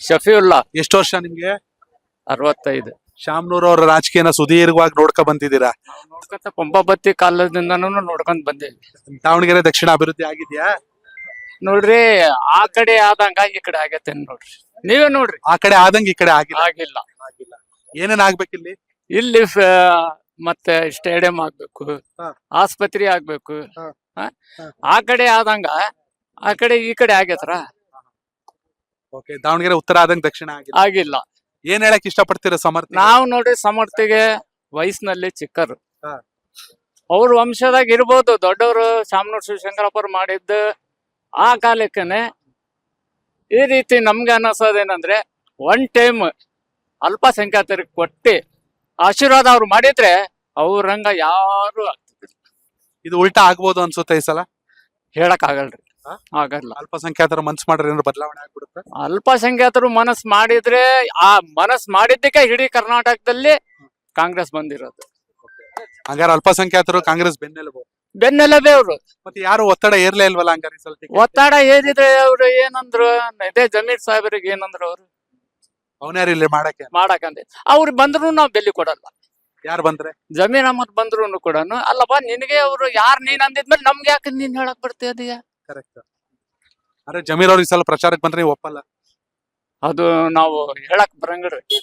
ಶಫೀವುಲ್ಲಾ. ಎಷ್ಟು ವರ್ಷ ನಿಮ್ಗೆ? 65. ಶಾಮ್ನೂರ್ ಅವರ ರಾಜಕೀಯನ ಸುದೀರ್ಘವಾಗಿ ನೋಡ್ಕೊ ಬಂದಿದ್ದೀರಾ. ನೋಡ್ಕೊಂತ ಕೊಂಬಬತ್ತಿ ಕಾಲದಿಂದನೂ ನೋಡ್ಕೊಂಡ್ ಬಂದೇವಿ. ದಾವಣಗೆರೆ ದಕ್ಷಿಣ ಅಭಿವೃದ್ಧಿ ಆಗಿದ್ಯಾ? ನೋಡ್ರಿ, ಆ ಕಡೆ ಆದಂಗ ಈ ಕಡೆ ಆಗೈತೆ ನೋಡ್ರಿ. ನೀವೇ ನೋಡ್ರಿ. ಆ ಕಡೆ ಆದಂಗ ಈ ಕಡೆ ಆಗಿಲ್ಲ. ಆಗಿಲ್ಲ. ಏನೇನ್ ಆಗ್ಬೇಕಿಲ್ಲಿ? ಇಲ್ಲಿ ಮತ್ತೆ ಸ್ಟೇಡಿಯಂ ಆಗ್ಬೇಕು, ಹಾ. ಆಸ್ಪತ್ರೆ ಆಗ್ಬೇಕು. ಹಾ. ಹ? ಹಾ. ಆ ಕಡೆ ಆದಂಗ ಆ ಕಡೆ ಈ ಕಡೆ ಆಗೇತ್ರ? ಓಕೆ, ದಾವಣಗೆರೆ ಉತ್ತರ ಆದಂಗ ದಕ್ಷಿಣ ಆಗಿಲ್ಲ. ಆಗಿಲ್ಲ. ಏನ್ ಹೇಳಕ್ ಇಷ್ಟಪಡ್ತೀರಾ ಸಮರ್ಥ? ನಾವು ನೋಡ್ರಿ ಸಮರ್ಥಿಗೆ ವಯಸ್ಸಿನಲ್ಲಿ ಚಿಕ್ಕರು. ಹಾ. ಅವ್ರ ವಂಶದಾಗ ಇರ್ಬೋದು, ದೊಡ್ಡವರು ಶಾಮನೂರ್ ಶಿವಶಂಕರಪ್ಪರು ಮಾಡಿದ್ದು ಆ ಕಾಲಕ್ಕನೆ. ಈ ರೀತಿ ನಮ್ಗೆ ಅನ್ನಿಸೋದೇನಂದ್ರೆ, ಒನ್ ಟೈಮ್ ಅಲ್ಪಸಂಖ್ಯಾತರಿಗೆ ಕೊಟ್ಟಿ ಆಶೀರ್ವಾದ ಅವ್ರು ಮಾಡಿದ್ರೆ ಅವ್ರಂಗ ಯಾರು ಇದು ಉಲ್ಟಾ ಆಗ್ಬೋದು ಅನ್ಸುತ್ತೆ ಈ ಸಲ. ಹೇಳಕ್ ಆಗಲ್ರಿ. ಹಾ? ಆಗಲ್ಲ. ಅಲ್ಪಸಂಖ್ಯಾತರ ಮನ್ಸ್ ಮಾಡ್ರೆ ಏನಾದ್ರು ಬದಲಾವಣೆ ಆಗ್ಬಿಡುತ್ತೆ? ಅಲ್ಪಸಂಖ್ಯಾತರು ಮನಸ್ ಮಾಡಿದ್ರೆ, ಆ ಮನಸ್ ಮಾಡಿದ್ದಕ್ಕೆ ಇಡೀ ಕರ್ನಾಟಕದಲ್ಲಿ ಕಾಂಗ್ರೆಸ್ ಬಂದಿರೋದು. ಹಂಗಾರೆ ಅಲ್ಪಸಂಖ್ಯಾತರು ಕಾಂಗ್ರೆಸ್ ಬೆನ್ನೆಲುಬು. ಬೆನ್ನೆಲುಬೆ ಅವ್ರು. ಮತ್ತೆ ಯಾರು ಒತ್ತಡ ಏರ್ಲೇ ಇಲ್ವಲ್ಲ ಹಂಗಾರೆ ಈ ಸಲ ticket? ಒತ್ತಡ ಏರಿದ್ರೆ ಅವ್ರು ಏನಂದ್ರು, ಇದೇ ಜಮೀರ್ ಸಾಹೇಬರಿಗೆ ಏನಂದ್ರು ಅವ್ರು ಅವ್ನ್ಯಾರು ಇಲ್ಲಿ ಮಾಡಕ್ಕೆ? ಮಾಡಕಂದ್ರೆ ಅವ್ರು ಬಂದ್ರು ನಾವ್ ಬೆಲೆ ಕೊಡಲ್ಲ. ಯಾರು ಬಂದ್ರೆ? ಜಮೀರ್ ಅಹಮದ್ ಬಂದ್ರು ಕೂಡ ಅಲ್ಲಪ್ಪ, ನಿನಗೆ ಅವ್ರು ಯಾರು ನೀನ್ ಅಂದಿದ್ಮೇಲೆ ನಮ್ಗೆ ಯಾಕೆ ನೀನ್ ಹೇಳಕ್ ಬರ್ತೀಯ? ಕರೆಕ್ಟ್. ಅರೆ ಜಮೀರ್ ಅವ್ರು ಈ ಸಲ ಪ್ರಚಾರಕ್ಕೆ ಬಂದ್ರೆ ನೀವು ಒಪ್ಪಲ್ಲ? ಅದು ನಾವು ಹೇಳಕ್ ಬರಂಗಿಲ್ರಿ.